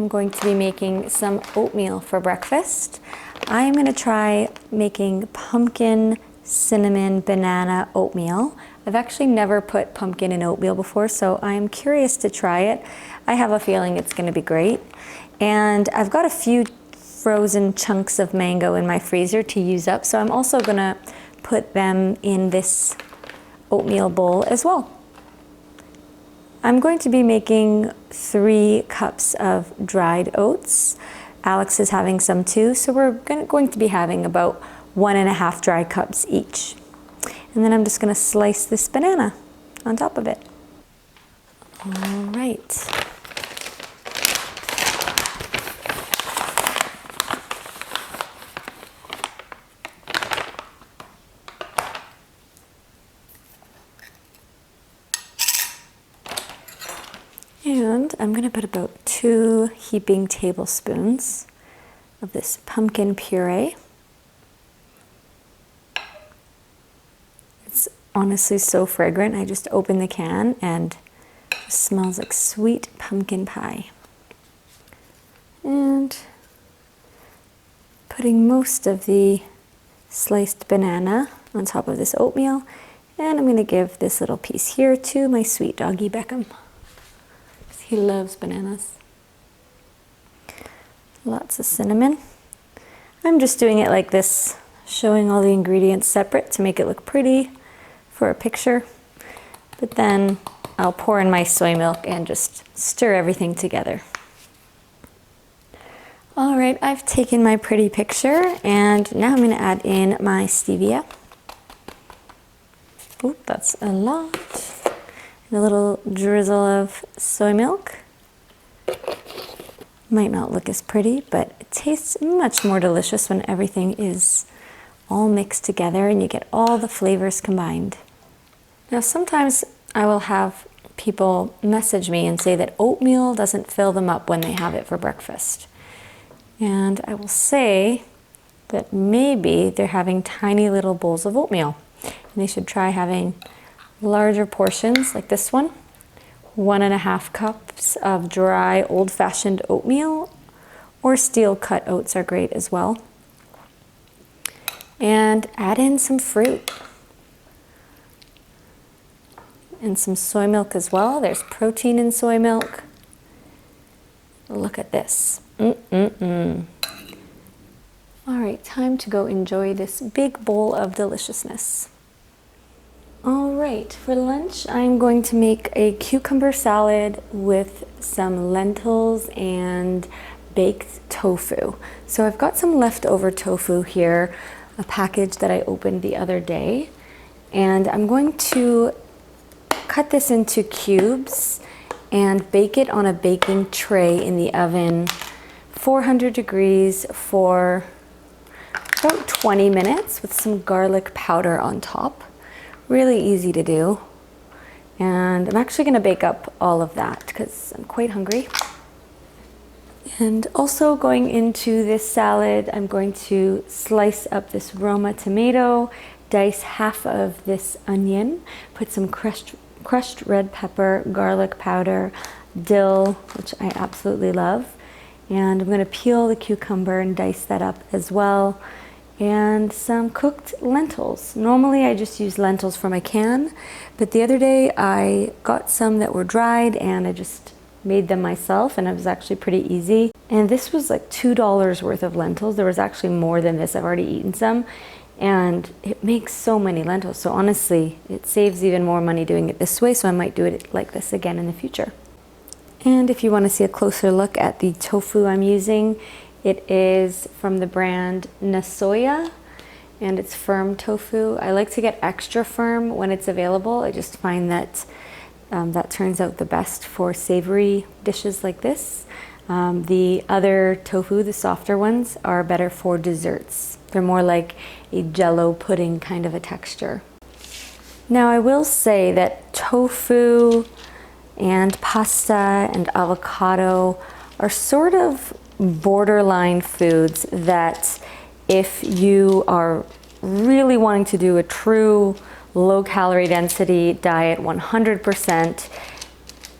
I'm going to be making some oatmeal for breakfast. I'm going to try making pumpkin, cinnamon, banana oatmeal. I've actually never put pumpkin in oatmeal before, so I'm curious to try it. I have a feeling it's going to be great. And I've got a few frozen chunks of mango in my freezer to use up, so I'm also going to put them in this oatmeal bowl as well. I'm going to be making 3 cups of dried oats. Alex is having some too, so we're going to be having about 1.5 dry cups each. And then I'm just going to slice this banana on top of it. All right. And I'm going to put about 2 heaping tablespoons of this pumpkin puree. It's honestly so fragrant. I just opened the can and it smells like sweet pumpkin pie. And putting most of the sliced banana on top of this oatmeal. And I'm going to give this little piece here to my sweet doggy Beckham. He loves bananas. Lots of cinnamon. I'm just doing it like this, showing all the ingredients separate to make it look pretty for a picture. But then I'll pour in my soy milk and just stir everything together. All right, I've taken my pretty picture and now I'm going to add in my stevia. Oh, that's a lot. And a little drizzle of soy milk. Might not look as pretty, but it tastes much more delicious when everything is all mixed together and you get all the flavors combined. Now sometimes I will have people message me and say that oatmeal doesn't fill them up when they have it for breakfast. And I will say that maybe they're having tiny little bowls of oatmeal. And they should try having larger portions like this one. 1.5 cups of dry old-fashioned oatmeal, or steel cut oats are great as well. And add in some fruit and some soy milk as well. There's protein in soy milk. Look at this. All right, time to go enjoy this big bowl of deliciousness. All right, for lunch, I'm going to make a cucumber salad with some lentils and baked tofu. So I've got some leftover tofu here, a package that I opened the other day. And I'm going to cut this into cubes and bake it on a baking tray in the oven, 400 degrees for about 20 minutes with some garlic powder on top. Really easy to do. And I'm actually going to bake up all of that because I'm quite hungry. And also going into this salad, I'm going to slice up this Roma tomato, dice half of this onion, put some crushed red pepper, garlic powder, dill, which I absolutely love. And I'm going to peel the cucumber and dice that up as well. And some cooked lentils. Normally I just use lentils from a can, but the other day I got some that were dried and I just made them myself and it was actually pretty easy. And this was like $2 worth of lentils. There was actually more than this. I've already eaten some and it makes so many lentils. So honestly, it saves even more money doing it this way, so I might do it like this again in the future. And if you want to see a closer look at the tofu I'm using, it is from the brand Nasoya, and it's firm tofu. I like to get extra firm when it's available. I just find that that turns out the best for savory dishes like this. The other tofu, the softer ones, are better for desserts. They're more like a jello pudding kind of a texture. Now I will say that tofu and pasta and avocado are sort of borderline foods that if you are really wanting to do a true low calorie density diet 100%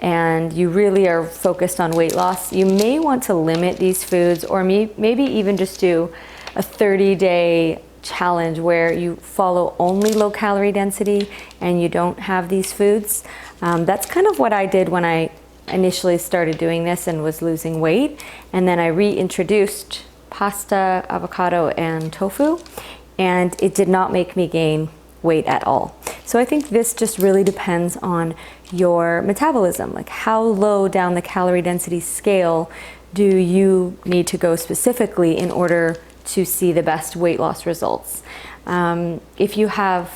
and you really are focused on weight loss, you may want to limit these foods, or maybe even just do a 30-day challenge where you follow only low calorie density and you don't have these foods. That's kind of what I did when I initially started doing this and was losing weight, and then I reintroduced pasta, avocado, and tofu, and it did not make me gain weight at all. So I think this just really depends on your metabolism, like how low down the calorie density scale do you need to go specifically in order to see the best weight loss results. If you have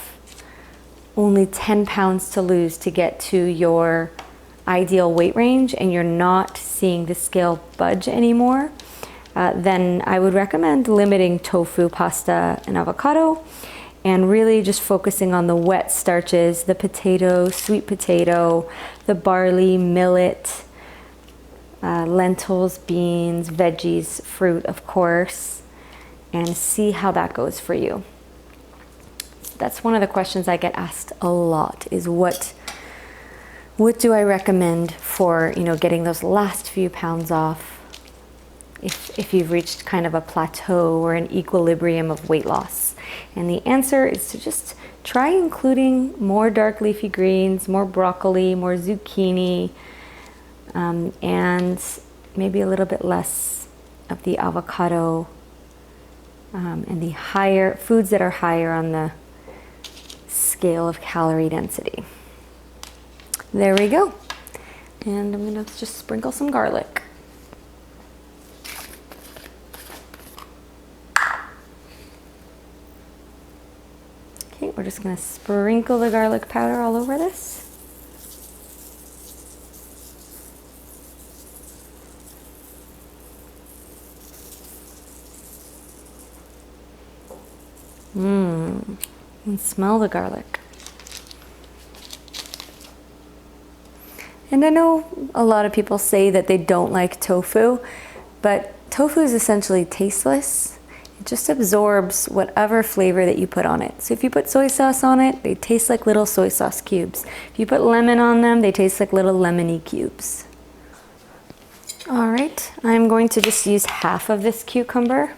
only 10 pounds to lose to get to your ideal weight range and you're not seeing the scale budge anymore, then I would recommend limiting tofu, pasta, and avocado, and really just focusing on the wet starches, the potato, sweet potato, the barley, millet, lentils, beans, veggies, fruit, of course, and see how that goes for you. That's one of the questions I get asked a lot, is what do I recommend for, getting those last few pounds off if you've reached kind of a plateau or an equilibrium of weight loss? And the answer is to just try including more dark leafy greens, more broccoli, more zucchini, and maybe a little bit less of the avocado, and the higher foods that are higher on the scale of calorie density. There we go. And I'm gonna just sprinkle some garlic. Okay, we're just gonna sprinkle the garlic powder all over this. And smell the garlic. And I know a lot of people say that they don't like tofu, but tofu is essentially tasteless. It just absorbs whatever flavor that you put on it. So if you put soy sauce on it, they taste like little soy sauce cubes. If you put lemon on them, they taste like little lemony cubes. All right, I'm going to just use half of this cucumber.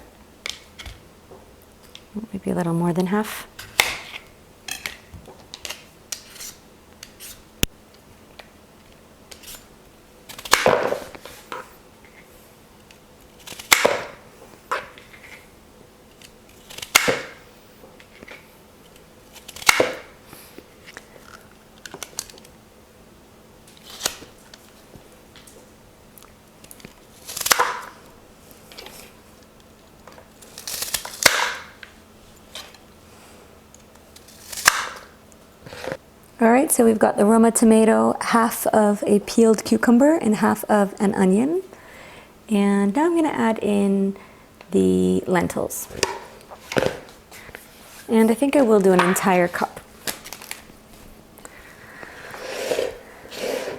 Maybe a little more than half. All right, so we've got the Roma tomato, half of a peeled cucumber, and half of an onion. And now I'm gonna add in the lentils. And I think I will do an entire cup.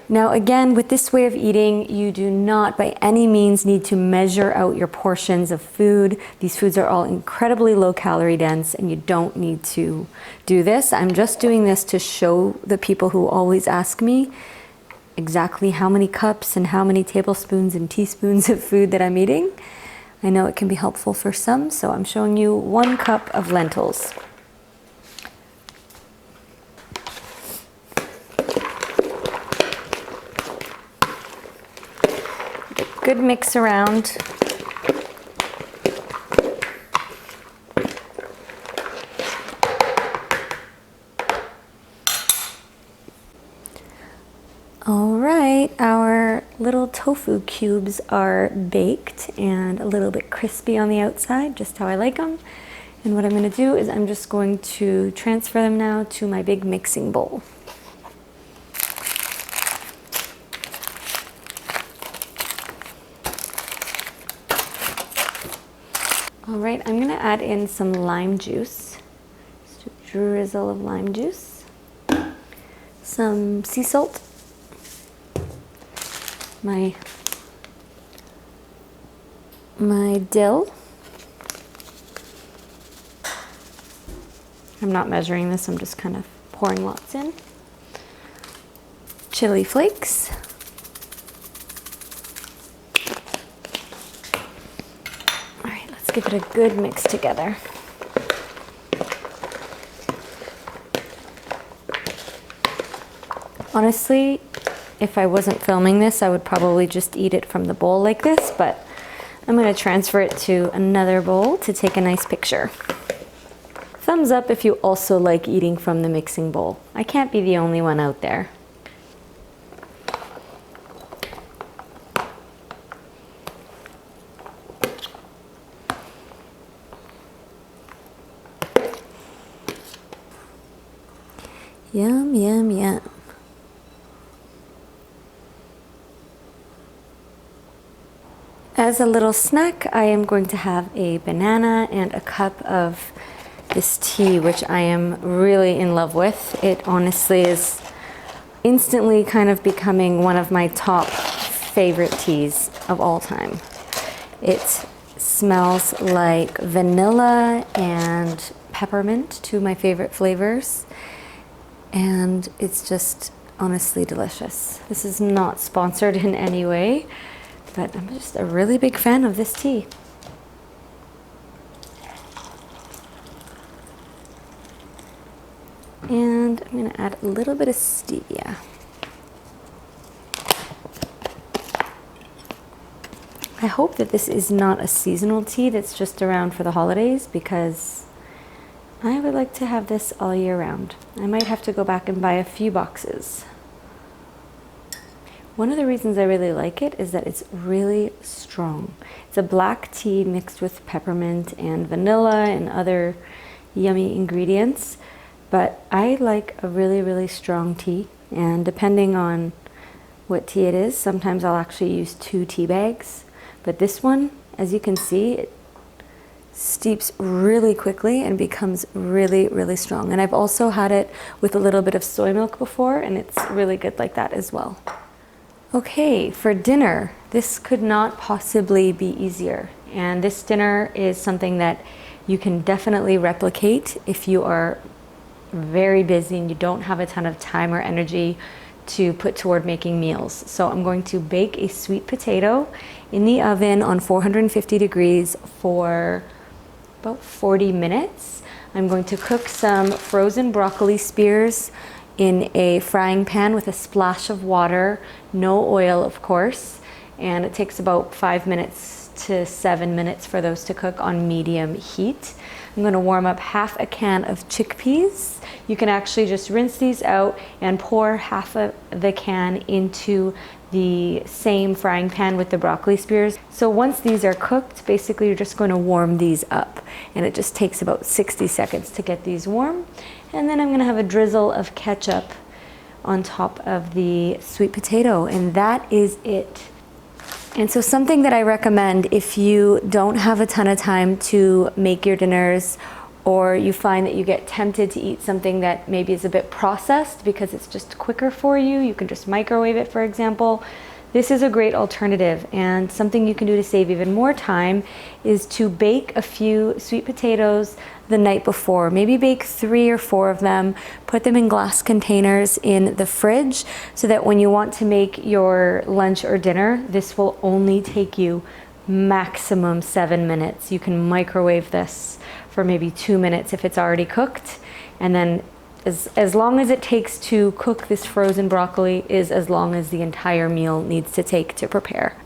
Now again, with this way of eating, you do not by any means need to measure out your portions of food. These foods are all incredibly low calorie dense and you don't need to do this. I'm just doing this to show the people who always ask me exactly how many cups and how many tablespoons and teaspoons of food that I'm eating. I know it can be helpful for some, so I'm showing you 1 cup of lentils. Good mix around. All right, our little tofu cubes are baked and a little bit crispy on the outside, just how I like them. And what I'm going to do is I'm just going to transfer them now to my big mixing bowl. All right, I'm gonna add in some lime juice, just a drizzle of lime juice, some sea salt, my dill. I'm not measuring this, I'm just kind of pouring lots in. Chili flakes, Just give it a good mix together. Honestly, if I wasn't filming this, I would probably just eat it from the bowl like this, but I'm going to transfer it to another bowl to take a nice picture. Thumbs up if you also like eating from the mixing bowl. I can't be the only one out there. Yum, yum, yum. As a little snack, I am going to have a banana and a cup of this tea, which I am really in love with. It honestly is instantly kind of becoming one of my top favorite teas of all time. It smells like vanilla and peppermint, two of my favorite flavors. And it's just honestly delicious. This is not sponsored in any way, but I'm just a really big fan of this tea. And I'm gonna add a little bit of stevia. I hope that this is not a seasonal tea that's just around for the holidays, because I would like to have this all year round. I might have to go back and buy a few boxes. One of the reasons I really like it is that it's really strong. It's a black tea mixed with peppermint and vanilla and other yummy ingredients. But I like a really, really strong tea. And depending on what tea it is, sometimes I'll actually use 2 tea bags. But this one, as you can see, it steeps really quickly and becomes really, really strong. And I've also had it with a little bit of soy milk before, and it's really good like that as well. Okay, for dinner, this could not possibly be easier. And this dinner is something that you can definitely replicate if you are very busy and you don't have a ton of time or energy to put toward making meals. So I'm going to bake a sweet potato in the oven on 450 degrees for about 40 minutes. I'm going to cook some frozen broccoli spears in a frying pan with a splash of water, no oil of course, and it takes about 5 minutes to 7 minutes for those to cook on medium heat. I'm going to warm up half a can of chickpeas. You can actually just rinse these out and pour half of the can into the same frying pan with the broccoli spears. So once these are cooked, basically you're just going to warm these up, and it just takes about 60 seconds to get these warm. And then I'm going to have a drizzle of ketchup on top of the sweet potato, and that is it. And so something that I recommend if you don't have a ton of time to make your dinners, or you find that you get tempted to eat something that maybe is a bit processed because it's just quicker for you, you can just microwave it, for example. This is a great alternative, and something you can do to save even more time is to bake a few sweet potatoes the night before. Maybe bake 3 or 4 of them, put them in glass containers in the fridge so that when you want to make your lunch or dinner, this will only take you maximum 7 minutes. You can microwave this for maybe 2 minutes if it's already cooked, and then as long as it takes to cook this frozen broccoli is as long as the entire meal needs to take to prepare.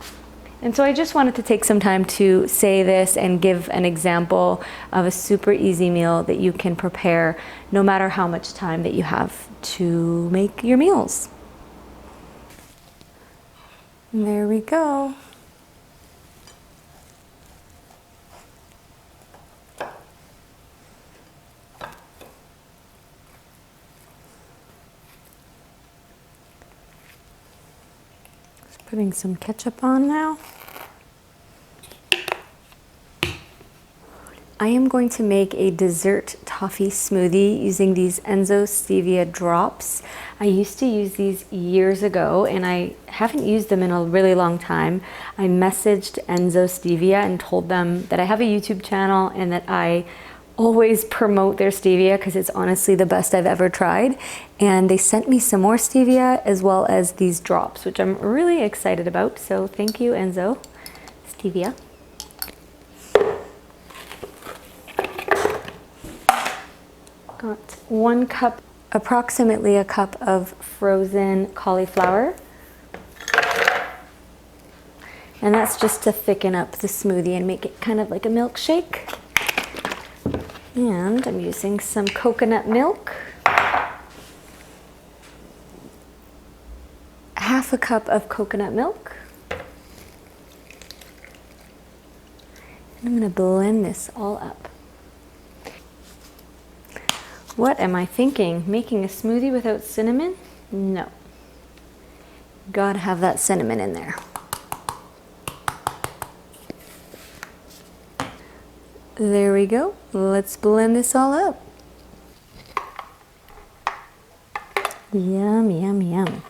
And so I just wanted to take some time to say this and give an example of a super easy meal that you can prepare no matter how much time that you have to make your meals. And there we go. Putting some ketchup on now. I am going to make a dessert toffee smoothie using these Enzo stevia drops. I used to use these years ago, and I haven't used them in a really long time. I messaged Enzo Stevia and told them that I have a YouTube channel and that I always promote their stevia because it's honestly the best I've ever tried. And they sent me some more stevia as well as these drops, which I'm really excited about. So thank you, Enzo Stevia. got 1 cup, approximately a cup of frozen cauliflower. And that's just to thicken up the smoothie and make it kind of like a milkshake. And I'm using some coconut milk. Half a cup of coconut milk. And I'm going to blend this all up. What am I thinking? Making a smoothie without cinnamon? No. Gotta have that cinnamon in there. There we go. Let's blend this all up. Yum, yum, yum.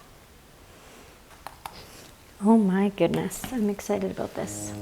Oh my goodness, I'm excited about this.